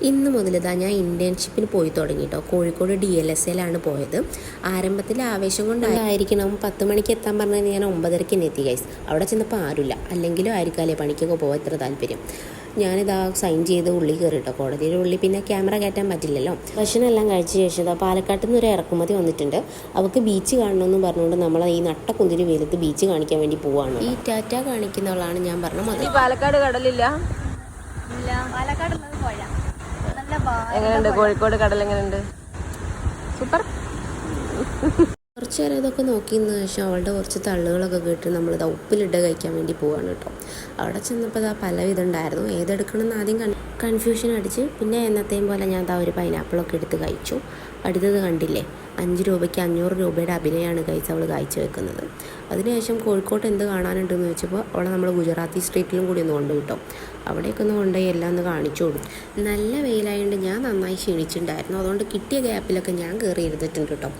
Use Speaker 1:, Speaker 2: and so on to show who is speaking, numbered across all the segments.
Speaker 1: ഇന്ന് മുതൽ ഞാൻ ഇൻറ്റേൺഷിപ്പിന് പോയി തുടങ്ങി കേട്ടോ. കോഴിക്കോട് DLSAയിലാണ് പോയത്. ആരംഭത്തിൽ ആവേശം കൊണ്ടായിരിക്കണം 10 മണിക്ക് എത്താൻ പറഞ്ഞാൽ ഞാൻ 9:30 തന്നെ എത്തി ഗൈസ്. അവിടെ ചെന്നപ്പോൾ ആരുമില്ല. അല്ലെങ്കിലും ആയിരിക്കാമല്ലേ പണിക്കൊക്കെ പോകാൻ ഇത്ര താല്പര്യം. ഞാനിതാ സൈൻ ചെയ്ത് ഉള്ളിൽ കയറി കേട്ടോ. കോടതിയുടെ ഉള്ളിൽ പിന്നെ ക്യാമറ കയറ്റാൻ പറ്റില്ലല്ലോ. ഭക്ഷണമെല്ലാം കഴിച്ച ശേഷം പാലക്കാട്ടിൽ നിന്ന് ഒരു ഇറക്കുമതി വന്നിട്ടുണ്ട്. അവർക്ക് ബീച്ച് കാണണമെന്ന് പറഞ്ഞുകൊണ്ട് നമ്മൾ ഈ നട്ടക്കുന്തിരി വെയിലത്ത് ബീച്ച് കാണിക്കാൻ വേണ്ടി പോവാണ്. ഈ ടാറ്റ കാണിക്കുന്നവളാണ് ഞാൻ പറഞ്ഞ മതി.
Speaker 2: പാലക്കാട് കടലില്ല. എങ്ങനെയുണ്ട് കോഴിക്കോട് കടൽ? എങ്ങനെയുണ്ട്? സൂപ്പർ.
Speaker 1: കുറച്ച് നേരം ഇതൊക്കെ നോക്കിയതിന് ശേഷം അവളുടെ കുറച്ച് തള്ളുകളൊക്കെ കേട്ട് നമ്മളിത് ഉപ്പിലിട്ട് കഴിക്കാൻ വേണ്ടി പോവാണ് കേട്ടോ. അവിടെ ചെന്നപ്പോൾ പല വിധം ഉണ്ടായിരുന്നു. ഏതെടുക്കണമെന്ന് ആദ്യം കൺഫ്യൂഷൻ അടിച്ച് പിന്നെ എന്നത്തെയും പോലെ ഞാൻ ഒരു പൈനാപ്പിളൊക്കെ എടുത്ത് കഴിച്ചു. അടുത്തത് കണ്ടില്ലേ, 5 രൂപയ്ക്ക് 500 രൂപയുടെ അഭിനയമാണ് കഴിച്ച് അവൾ കാഴ്ച വെക്കുന്നത്. അതിനുശേഷം കോഴിക്കോട്ട് എന്ത് കാണാനുണ്ടെന്ന് ചോദിച്ചപ്പോൾ അവളെ നമ്മൾ ഗുജറാത്തി സ്ട്രീറ്റിലും കൂടി ഒന്ന് കൊണ്ടുപോയിട്ടോ. അവിടേക്ക് ഒന്ന് കൊണ്ടുപോയി എല്ലാം ഒന്ന് കാണിച്ചു കൊടുക്കും. നല്ല വെയിലായതുകൊണ്ട് ഞാൻ നന്നായി ക്ഷീണിച്ചിട്ടുണ്ടായിരുന്നു. അതുകൊണ്ട് കിട്ടിയ ഗ്യാപ്പിലൊക്കെ ഞാൻ കയറി ഇരുന്നിട്ടുണ്ട് കേട്ടോ.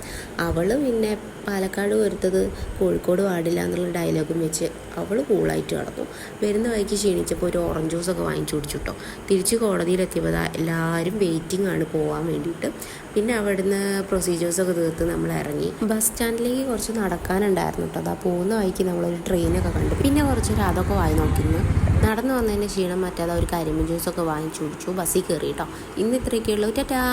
Speaker 1: അവൾ പിന്നെ പാലക്കാട് വരുത്തത് കോഴിക്കോട് പാടില്ല എന്നുള്ള ഡയലോഗും വെച്ച് അവൾ കൂളായിട്ട് കിടന്നു. വരുന്ന വഴിക്ക് ക്ഷീണിച്ചപ്പോൾ ഒരു ഓറഞ്ച് ജ്യൂസൊക്കെ വാങ്ങിച്ചു കുടിച്ചു കേട്ടോ. തിരിച്ച് കോടതിയിലെത്തിയപ്പോൾ എല്ലാവരും വെയിറ്റിംഗ് ആണ് പോകാൻ വേണ്ടിയിട്ട്. പിന്നെ അവിടുന്ന് പ്രൊസീജിയേഴ്സൊക്കെ തീർത്ത് നമ്മൾ ഇറങ്ങി. ബസ് സ്റ്റാൻഡിലേക്ക് കുറച്ച് നടക്കാനുണ്ടായിരുന്നു കേട്ടോ. അതാ പോകുന്ന വഴിക്ക് നമ്മളൊരു ട്രെയിനൊക്കെ കണ്ടു. പിന്നെ കുറച്ചൊരു അതൊക്കെ വായി നോക്കിയിരുന്നു. നടന്നു വന്നതിന് ക്ഷീണം മാറ്റാതെ ഒരു കരിമ്പൻ ജ്യൂസൊക്കെ വാങ്ങിച്ചു കുടിച്ചു. ബസ്സിൽ കയറി കേട്ടോ. ഇന്ന് ഇത്രയൊക്കെയുള്ളൂ. ടാറ്റാ.